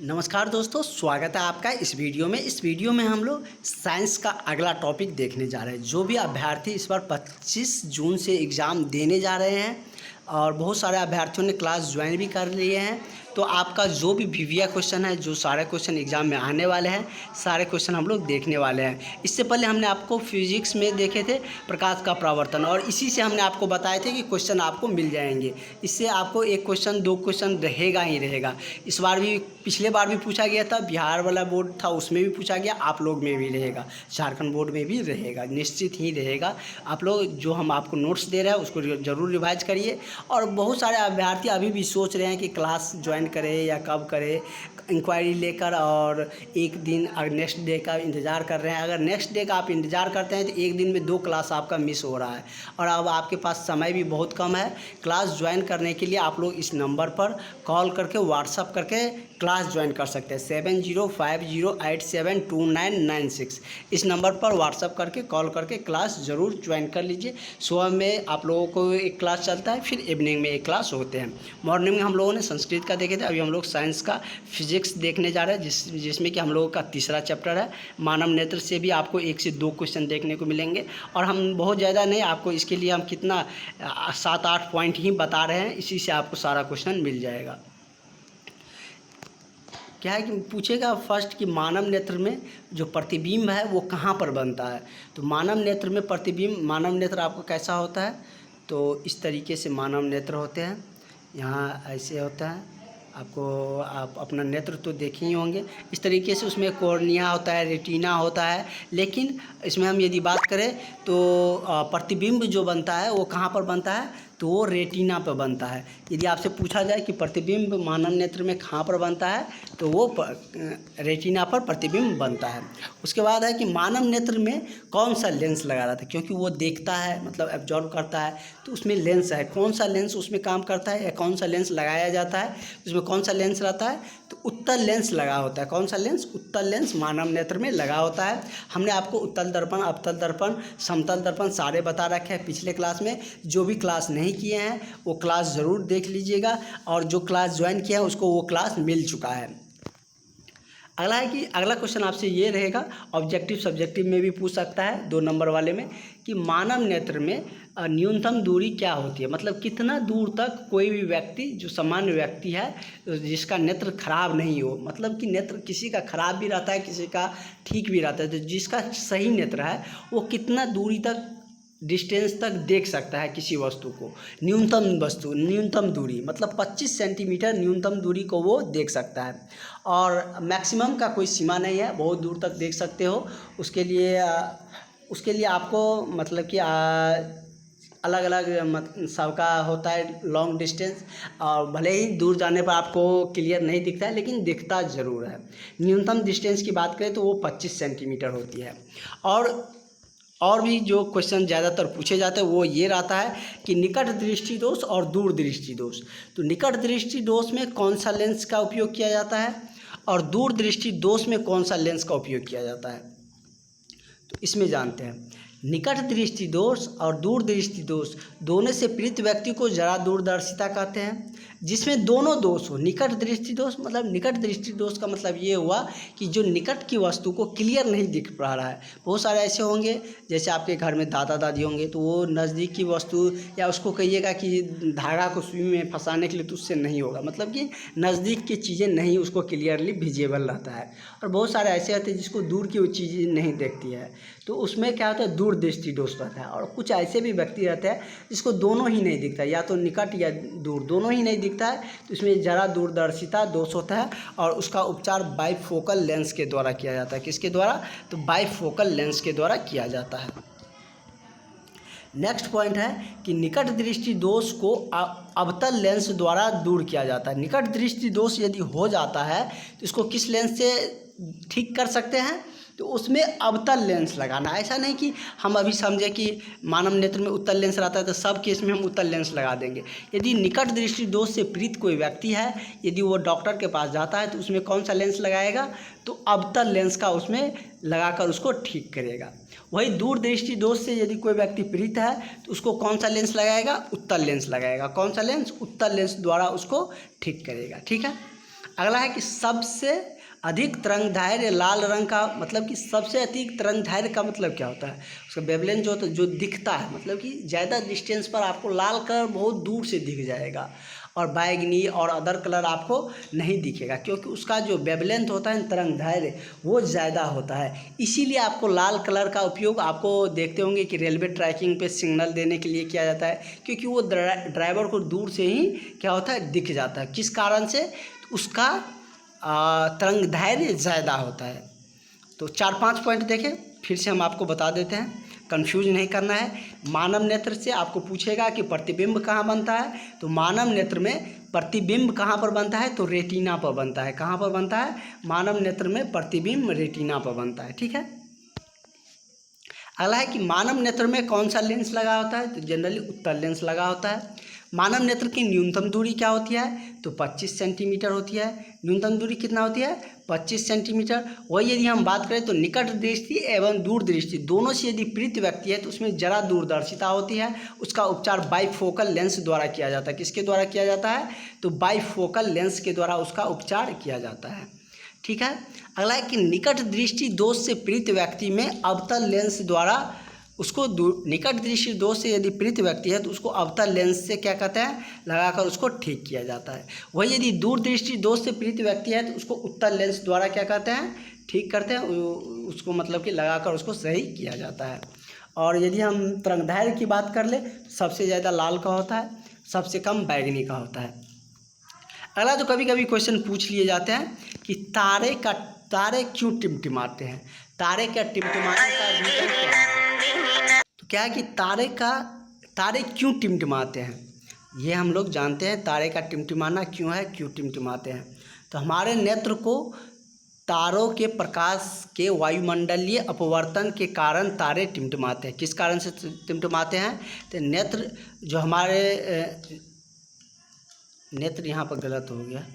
नमस्कार दोस्तों, स्वागत है आपका इस वीडियो में। इस वीडियो में हम लोग साइंस का अगला टॉपिक देखने जा रहे हैं। जो भी अभ्यर्थी इस बार 25 जून से एग्ज़ाम देने जा रहे हैं और बहुत सारे अभ्यर्थियों ने क्लास ज्वाइन भी कर लिए हैं, तो आपका जो भी वीवीआई क्वेश्चन है, जो सारे क्वेश्चन एग्ज़ाम में आने वाले हैं, सारे क्वेश्चन हम लोग देखने वाले हैं। इससे पहले हमने आपको फिजिक्स में देखे थे प्रकाश का परावर्तन, और इसी से हमने आपको बताए थे कि क्वेश्चन आपको मिल जाएंगे। इससे आपको एक क्वेश्चन दो क्वेश्चन रहेगा ही रहेगा। इस बार भी, पिछले बार भी पूछा गया था, बिहार वाला बोर्ड था उसमें भी पूछा गया, आप लोग में भी रहेगा, झारखंड बोर्ड में भी रहेगा, निश्चित ही रहेगा। आप लोग जो हम आपको नोट्स दे रहे हैं उसको ज़रूर रिवाइज करिए। और बहुत सारे अभ्यर्थी अभी भी सोच रहे हैं कि क्लास ज्वाइन करें या कब करें, इंक्वायरी लेकर, और एक दिन नेक्स्ट डे का इंतज़ार कर रहे हैं। अगर नेक्स्ट डे का आप इंतज़ार करते हैं तो एक दिन में 2 क्लास आपका मिस हो रहा है, और अब आपके पास समय भी बहुत कम है। क्लास ज्वाइन करने के लिए आप लोग इस नंबर पर कॉल करके, व्हाट्सअप करके क्लास ज्वाइन कर सकते हैं। 7050872996 इस नंबर पर व्हाट्सअप करके, कॉल करके क्लास ज़रूर ज्वाइन कर लीजिए। सुबह में आप लोगों को एक क्लास चलता है, फिर इवनिंग में एक क्लास होते हैं। मॉर्निंग में हम लोगों ने संस्कृत का देखे थे, अभी हम लोग साइंस का फिजिक्स देखने जा रहे हैं, जिसमें कि हम लोगों का तीसरा चैप्टर है। मानव नेत्र से भी आपको 1 से 2 क्वेश्चन देखने को मिलेंगे, और हम बहुत ज़्यादा नहीं, आपको इसके लिए हम कितना 7-8 पॉइंट ही बता रहे हैं, इसी से आपको सारा क्वेश्चन मिल जाएगा। क्या है कि पूछेगा फर्स्ट कि मानव नेत्र में जो प्रतिबिंब है वो कहाँ पर बनता है। तो मानव नेत्र में प्रतिबिंब, मानव नेत्र आपको कैसा होता है, तो इस तरीके से मानव नेत्र होते हैं। यहाँ ऐसे होता है, आप अपना नेत्र तो देखे ही होंगे। इस तरीके से उसमें कॉर्निया होता है, रेटिना होता है, लेकिन इसमें हम यदि बात करें तो प्रतिबिंब जो बनता है वो कहाँ पर बनता है, तो वो रेटिना पर बनता है। यदि आपसे पूछा जाए कि प्रतिबिंब मानव नेत्र में कहाँ पर बनता है, तो वो रेटिना पर प्रतिबिंब बनता है। उसके बाद है कि मानव नेत्र में कौन सा लेंस लगा रहता है, क्योंकि वो देखता है, मतलब एब्जॉर्व करता है, तो उसमें लेंस है। कौन सा लेंस उसमें काम करता है या कौन सा लेंस लगाया जाता है, उसमें कौन सा लेंस रहता है, तो उत्तल लेंस लगा होता है। कौन सा लेंस? उत्तल लेंस मानव नेत्र में लगा होता है। हमने आपको उत्तल दर्पण, अवतल दर्पण, समतल दर्पण सारे बता रखे हैं पिछले क्लास में। जो भी क्लास नहीं किए हैं वो क्लास ज़रूर देख लीजिएगा, और जो क्लास ज्वाइन किया है उसको वो क्लास मिल चुका है। अगला है कि अगला क्वेश्चन आपसे ये रहेगा, ऑब्जेक्टिव सब्जेक्टिव में भी पूछ सकता है 2 नंबर वाले में, कि मानव नेत्र में न्यूनतम दूरी क्या होती है। मतलब कितना दूर तक कोई भी व्यक्ति, जो सामान्य व्यक्ति है, जिसका नेत्र खराब नहीं हो, मतलब कि नेत्र किसी का खराब भी रहता है, किसी का ठीक भी रहता है, तो जिसका सही नेत्र है वो कितना दूरी तक, डिस्टेंस तक देख सकता है किसी वस्तु को। न्यूनतम दूरी मतलब 25 सेंटीमीटर न्यूनतम दूरी को वो देख सकता है, और मैक्सिमम का कोई सीमा नहीं है, बहुत दूर तक देख सकते हो। उसके लिए आपको मतलब कि अलग अलग सबका होता है लॉन्ग डिस्टेंस, और भले ही दूर जाने पर आपको क्लियर नहीं दिखता है, लेकिन दिखता ज़रूर है। न्यूनतम डिस्टेंस की बात करें तो वो 25 सेंटीमीटर होती है। और भी जो क्वेश्चन ज़्यादातर पूछे जाते हैं वो ये रहता है कि निकट दृष्टि दोष और दूर दृष्टि दोष। तो निकट दृष्टि दोष में कौन सा लेंस का उपयोग किया जाता है, और दूर दृष्टि दोष में कौन सा लेंस का उपयोग किया जाता है, तो इसमें जानते हैं। निकट दृष्टि दोष और दूर दृष्टि दोष दोनों से पीड़ित व्यक्ति को जरा दूरदर्शिता कहते हैं, जिसमें दोनों दोष हो। निकट दृष्टि दोष मतलब, निकट दृष्टि दोष का मतलब ये हुआ कि जो निकट की वस्तु को क्लियर नहीं दिख पा रहा है। बहुत सारे ऐसे होंगे, जैसे आपके घर में दादा दादी होंगे, तो वो नज़दीक की वस्तु, या उसको कहिएगा कि धागा को सुई में फंसाने के लिए, तो उससे नहीं होगा। मतलब कि नज़दीक की चीज़ें नहीं उसको क्लियरली विजिबल रहता है। और बहुत सारे ऐसे रहते हैं जिसको दूर की वो चीज़ें नहीं देखती है, तो उसमें क्या होता है, दूर दृष्टि दोष रहता है। और कुछ ऐसे भी व्यक्ति रहते हैं जिसको दोनों ही नहीं दिखता, या तो निकट या दूर, दोनों ही नहीं दिखता है, तो इसमें जरा दूरदर्शिता दोष होता है, और उसका उपचार बाइफोकल लेंस के द्वारा किया जाता है। किसके द्वारा? तो बाइफोकल लेंस के द्वारा किया जाता है। नेक्स्ट पॉइंट है कि निकट दृष्टि दोष को अवतल लेंस द्वारा दूर किया जाता है। निकट दृष्टि दोष यदि हो जाता है तो इसको किस लेंस से ठीक कर सकते हैं, तो उसमें अवतल लेंस लगाना। ऐसा नहीं कि हम अभी समझे कि मानव नेत्र में उत्तल लेंस रहता है तो सब केस में हम उत्तल लेंस लगा देंगे। यदि निकट दृष्टि दोष से पीड़ित कोई व्यक्ति है, यदि वो डॉक्टर के पास जाता है तो उसमें कौन सा लेंस लगाएगा, तो अवतल लेंस का उसमें लगाकर उसको ठीक करेगा। वही दूर दृष्टि दोष से यदि कोई व्यक्ति पीड़ित है तो उसको कौन सा लेंस लगाएगा, उत्तल लेंस लगाएगा। कौन सा लेंस? उत्तल लेंस द्वारा उसको ठीक करेगा। ठीक है। अगला है कि सबसे अधिक तरंगदैर्घ्य लाल रंग का मतलब कि सबसे अधिक तरंगदैर्घ्य का मतलब क्या होता है? उसका वेवलेंथ जो होता है जो दिखता है, मतलब कि ज़्यादा डिस्टेंस पर आपको लाल कलर बहुत दूर से दिख जाएगा और बैगनी और अदर कलर आपको नहीं दिखेगा, क्योंकि उसका जो वेवलेंथ होता है तरंगदैर्घ्य वो ज़्यादा होता है। इसीलिए आपको लाल कलर का उपयोग आपको देखते होंगे कि रेलवे ट्रैकिंग पे सिग्नल देने के लिए किया जाता है, क्योंकि वो ड्राइवर को दूर से ही क्या होता है दिख जाता है। किस कारण से? उसका तरंगदैर्घ्य ज़्यादा होता है। तो 4-5 पॉइंट देखें, फिर से हम आपको बता देते हैं, कंफ्यूज नहीं करना है। मानव नेत्र से आपको पूछेगा कि प्रतिबिंब कहाँ बनता है, तो मानव नेत्र में प्रतिबिंब कहाँ पर बनता है? तो रेटिना पर बनता है। कहाँ पर बनता है? मानव नेत्र में प्रतिबिंब रेटिना पर बनता है। ठीक है। अगला है कि मानव नेत्र में कौन सा लेंस लगा होता है? तो जनरली उत्तल लेंस लगा होता है। मानव नेत्र की न्यूनतम दूरी क्या होती है? तो 25 सेंटीमीटर होती है। न्यूनतम दूरी कितना होती है? 25 सेंटीमीटर। वही यदि हम बात करें तो निकट दृष्टि एवं दूर दृष्टि दोनों से यदि पीड़ित व्यक्ति है तो उसमें जरा दूरदर्शिता होती है। उसका उपचार बाइफोकल लेंस द्वारा किया जाता है। किसके द्वारा किया जाता है? तो बाइफोकल लेंस के द्वारा उसका उपचार किया जाता है। ठीक है। अगला है कि निकट दृष्टि दोष से पीड़ित व्यक्ति में अवतल लेंस द्वारा उसको निकट दृष्टि दोष से यदि पीड़ित व्यक्ति है तो उसको अवतल लेंस से क्या कहते हैं लगाकर उसको ठीक किया जाता है। वही यदि दूर दृष्टि दोष से पीड़ित व्यक्ति है तो उसको उत्तल लेंस द्वारा क्या कहते हैं ठीक करते हैं, उसको मतलब कि लगाकर उसको सही किया जाता है। और यदि हम तरंगदैर्घ्य की बात कर ले तो सबसे ज़्यादा लाल का होता है, सबसे कम बैगनी का होता है। अगला जो कभी कभी क्वेश्चन पूछ लिए जाते हैं कि तारे क्यों टिमटिमाते हैं? तारे क्या टिमटिमाने का रीजन क्या है? तो क्या है कि तारे क्यों टिमटिमाते हैं ये हम लोग जानते हैं। तारे का टिमटिमाना क्यों है, क्यों टिमटिमाते हैं? तो हमारे नेत्र को तारों के प्रकाश के वायुमंडलीय अपवर्तन के कारण तारे टिमटिमाते हैं। किस कारण से टिमटिमाते हैं? तो नेत्र जो हमारे नेत्र यहाँ पर गलत हो गया,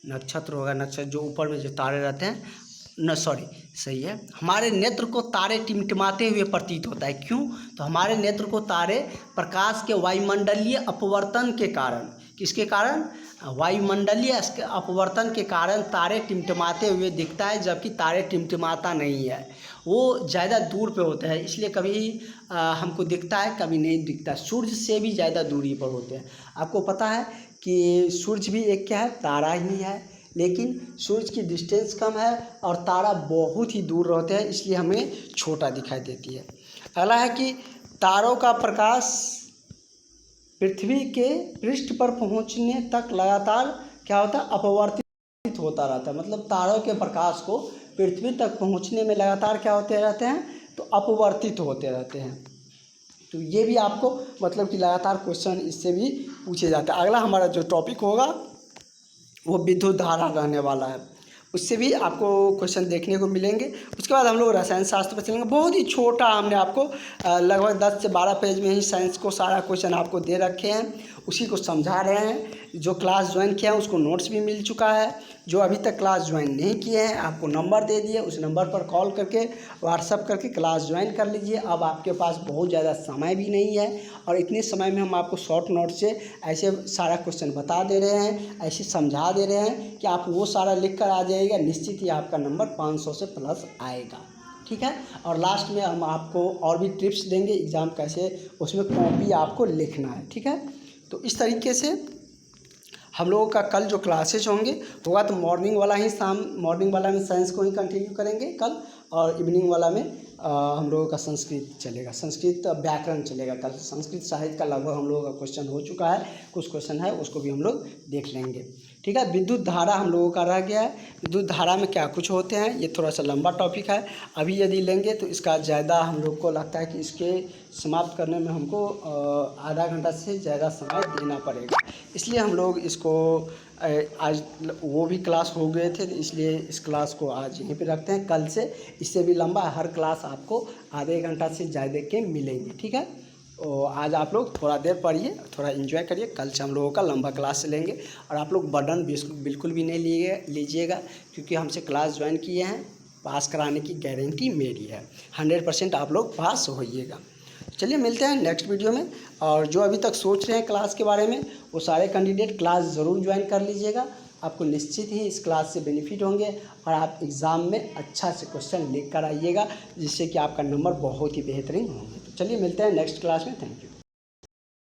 नक्षत्र होगा, नक्षत्र जो ऊपर में जो तारे रहते हैं न, सॉरी सही है। हमारे नेत्र को तारे टिमटिमाते हुए प्रतीत होता है। क्यों? तो हमारे नेत्र को तारे प्रकाश के वायुमंडलीय अपवर्तन के कारण, किसके कारण? वायुमंडलीय अपवर्तन के कारण तारे टिमटिमाते हुए दिखता है, जबकि तारे टिमटिमाता नहीं है, वो ज़्यादा दूर पे होते हैं, इसलिए कभी हमको दिखता है कभी नहीं दिखता। सूर्य से भी ज़्यादा दूरी पर होते हैं। आपको पता है कि सूर्य भी एक क्या है, तारा ही है, लेकिन सूर्य की डिस्टेंस कम है और तारा बहुत ही दूर रहते हैं, इसलिए हमें छोटा दिखाई देती है। अगला है कि तारों का प्रकाश पृथ्वी के पृष्ठ पर पहुंचने तक लगातार क्या होता है, अपवर्तित होता रहता है। मतलब तारों के प्रकाश को पृथ्वी तक पहुंचने में लगातार क्या होते रहते हैं, तो अपवर्तित होते रहते हैं। तो ये भी आपको मतलब कि लगातार क्वेश्चन इससे भी पूछे जाते हैं। अगला हमारा जो टॉपिक होगा वो विद्युत धारा रहने वाला है, उससे भी आपको क्वेश्चन देखने को मिलेंगे। उसके बाद हम लोग रसायन शास्त्र पर चलेंगे। बहुत ही छोटा हमने आपको लगभग 10 से 12 पेज में ही साइंस को सारा क्वेश्चन आपको दे रखे हैं, उसी को समझा रहे हैं। जो क्लास ज्वाइन किया है उसको नोट्स भी मिल चुका है। जो अभी तक क्लास ज्वाइन नहीं किए हैं आपको नंबर दे दिए, उस नंबर पर कॉल करके व्हाट्सअप करके क्लास ज्वाइन कर लीजिए। अब आपके पास बहुत ज़्यादा समय भी नहीं है और इतने समय में हम आपको शॉर्ट नोट से ऐसे सारा क्वेश्चन बता दे रहे हैं, ऐसे समझा दे रहे हैं कि आप वो सारा लिख कर आ जाइएगा, निश्चित ही आपका नंबर 500 से प्लस आएगा। ठीक है। और लास्ट में हम आपको और भी टिप्स देंगे एग्ज़ाम कैसे उसमें कॉपी आपको लिखना है। ठीक है। तो इस तरीके से हम लोगों का कल जो क्लासेज होगा तो मॉर्निंग वाला में साइंस को ही कंटिन्यू करेंगे कल, और इवनिंग वाला में हम लोगों का संस्कृत चलेगा, संस्कृत व्याकरण चलेगा। कल संस्कृत साहित्य का लगभग हम लोगों का क्वेश्चन हो चुका है, कुछ क्वेश्चन है उसको भी हम लोग देख लेंगे। ठीक है। विद्युत धारा हम लोगों का रह गया है। विद्युत धारा में क्या कुछ होते हैं ये थोड़ा सा लंबा टॉपिक है, अभी यदि लेंगे तो इसका ज़्यादा हम लोग को लगता है कि इसके समाप्त करने में हमको आधा घंटा से ज़्यादा समय देना पड़ेगा, इसलिए हम लोग इसको आज वो भी क्लास हो गए थे, इसलिए इस क्लास को आज यहीं पे रखते हैं। कल से इससे भी लंबा हर क्लास आपको आधे घंटा से ज़्यादा के मिलेंगे। ठीक है। और आज आप लोग थोड़ा देर पढ़िए, थोड़ा एंजॉय करिए, कल से हम लोगों का लंबा क्लास लेंगे। और आप लोग बर्डन बिल्कुल भी नहीं लीजिएगा, क्योंकि हमसे क्लास ज्वाइन किए हैं, पास कराने की गारंटी मेरी है, 100% आप लोग पास होइएगा। चलिए मिलते हैं नेक्स्ट वीडियो में। और जो अभी तक सोच रहे हैं क्लास के बारे में वो सारे कैंडिडेट क्लास ज़रूर ज्वाइन कर लीजिएगा। आपको निश्चित ही इस क्लास से बेनिफिट होंगे और आप एग्ज़ाम में अच्छा से क्वेश्चन लिख कर आइएगा, जिससे कि आपका नंबर बहुत ही बेहतरीन होंगे। तो चलिए मिलते हैं नेक्स्ट क्लास में। Thank you.